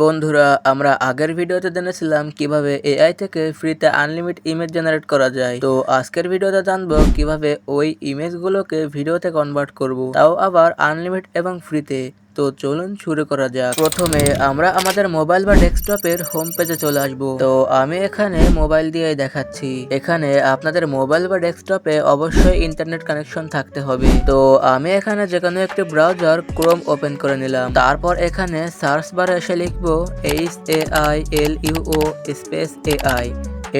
বন্ধুরা, আমরা আগের ভিডিওতে জেনেছিলাম কিভাবে এআই থেকে ফ্রিতে আনলিমিটেড ইমেজ জেনারেট করা যায়। তো আজকের ভিডিওতে জানবো কিভাবে ওই ইমেজগুলোকে ভিডিওতে কনভার্ট করব, তাও আবার আনলিমিটেড এবং ফ্রিতে। তো চলুন শুরু করা যাক। প্রথমে আমরা আমাদের মোবাইল বা ডেস্কটপের হোম পেজে চলে আসব। তো আমি এখানে মোবাইল দিয়ে দেখাচ্ছি। এখানে আপনাদের মোবাইল বা ডেস্কটপে অবশ্যই ইন্টারনেট কানেকশন থাকতে হবে। তো আমি এখানে যে কোনো একটি ব্রাউজার ক্রোম ওপেন করে নিলাম। তারপর এখানে সার্চ বারে এসে লিখবো HAILUO স্পেস AI।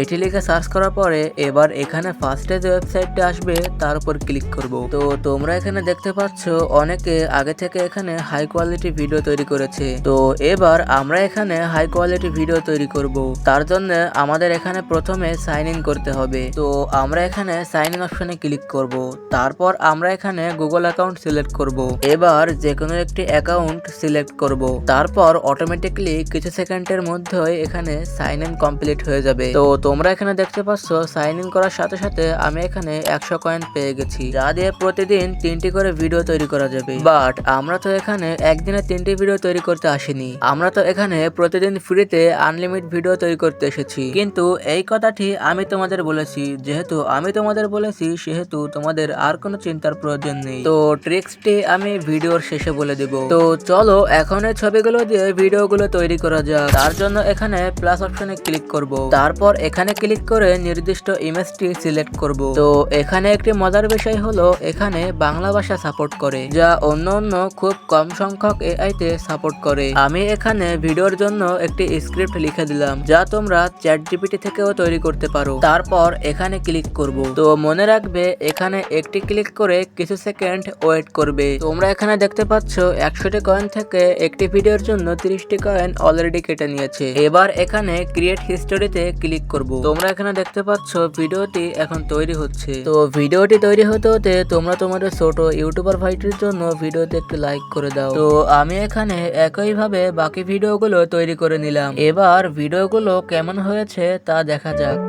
এটি লিখে সার্চ করার পরে এবার এখানে ফার্স্টে যে ওয়েবসাইটটা আসবে তার উপর ক্লিক করব। তো তোমরা এখানে দেখতে পাচ্ছ অনেকে আগে থেকে এখানে হাই কোয়ালিটি ভিডিও তৈরি করেছে। তো এবার আমরা এখানে হাই কোয়ালিটি ভিডিও তৈরি করব। তার জন্য আমাদের এখানে প্রথমে সাইন ইন করতে হবে। তো আমরা এখানে সাইন ইন অপশনে ক্লিক করব। তারপর আমরা এখানে গুগল অ্যাকাউন্ট সিলেক্ট করব। এবার যে কোনো একটি অ্যাকাউন্ট সিলেক্ট করব। তারপর অটোমেটিকলি কিছু সেকেন্ডের মধ্যেই এখানে সাইন ইন কমপ্লিট হয়ে যাবে। তো তোমরা এখানে দেখতে পাচ্ছ সাইন ইন করার সাথে সাথে আমি এখানে 100 কয়েন পেয়ে গেছি, যা দিয়ে প্রতিদিন 3টি করে ভিডিও তৈরি করা যাবে। বাট আমরা তো এখানে একদিনে 3টি ভিডিও তৈরি করতে আসিনি, আমরা তো এখানে প্রতিদিন ফ্রিতে আনলিমিটেড ভিডিও তৈরি করতে এসেছি। কিন্তু এই কথাটি আমি তোমাদের বলেছি, যেহেতু আমি তোমাদের বলেছি সেহেতু তোমাদের আর কোনো চিন্তার প্রয়োজন নেই। তো ট্রিক্সটি আমি ভিডিওর শেষে বলে দেব। তো চলো এখন এই ছবিগুলো দিয়ে ভিডিওগুলো তৈরি করা যাক। তার জন্য এখানে প্লাস অপশনে ক্লিক করব। তারপর এখানে ক্লিক করে নির্দিষ্ট ইমেজটি সিলেক্ট করব। তো এখানে একটি মজার বিষয় হলো এখানে বাংলা ভাষা সাপোর্ট করে, যা অন্য খুব কম সংখ্যক এআই তে সাপোর্ট করে। আমি এখানে ভিডিওর জন্য একটি স্ক্রিপ্ট লিখে দিলাম, যা তোমরা চ্যাটজিপিটি থেকেও তৈরি করতে পারো। তারপর এখানে ক্লিক করব। তো মনে রাখবে এখানে একটি ক্লিক করে কিছু সেকেন্ড ওয়েট করবে। তোমরা এখানে দেখতে পাচ্ছ 100টি কয়েন থেকে একটি ভিডিওর জন্য 30টি কয়েন অলরেডি কেটে নিয়েছে। এবার এখানে ক্রিয়েট হিস্টোরিতে ক্লিক করব। তোমরা এখানে দেখতে পাচ্ছ ভিডিওটি এখন তৈরি হচ্ছে। তো ভিডিওটি তৈরি হতে হতে তোমরা তোমাদের ছোট ইউটিউবার ভাইটির জন্য ভিডিওতে একটু লাইক করে দাও। তো আমি এখানে একইভাবে বাকি ভিডিওগুলো তৈরি করে নিলাম। এবার ভিডিওগুলো কেমন হয়েছে তা দেখা যাক।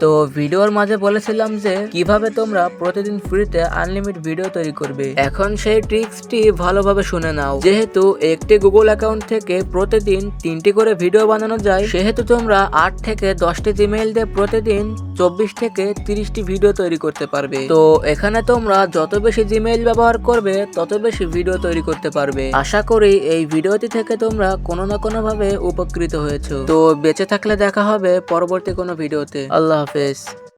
তো ভিডিওর মাঝে বলেছিলাম যে কিভাবে তোমরা প্রতিদিন ফ্রিতে আনলিমিটেড ভিডিও তৈরি করবে। এখন সেই ট্রিক্সটি ভালোভাবে শুনে নাও। যেহেতু একটি গুগল অ্যাকাউন্ট থেকে প্রতিদিন 3টি করে ভিডিও বানানো যায়, সেহেতু তোমরা 8 থেকে 10টি জিমেইল দিয়ে প্রতিদিন 24 থেকে 30টি ভিডিও তৈরি করতে পারবে। তো এখানে তোমরা যত বেশি জিমেইল ব্যবহার করবে তত বেশি ভিডিও তৈরি করতে পারবে। আশা করি এই ভিডিওটি থেকে তোমরা কোনো না কোনো ভাবে উপকৃত হয়েছো। তো বেঁচে থাকলে দেখা হবে পরবর্তী কোনো ভিডিওতে। আল্লাহ হাফেজ।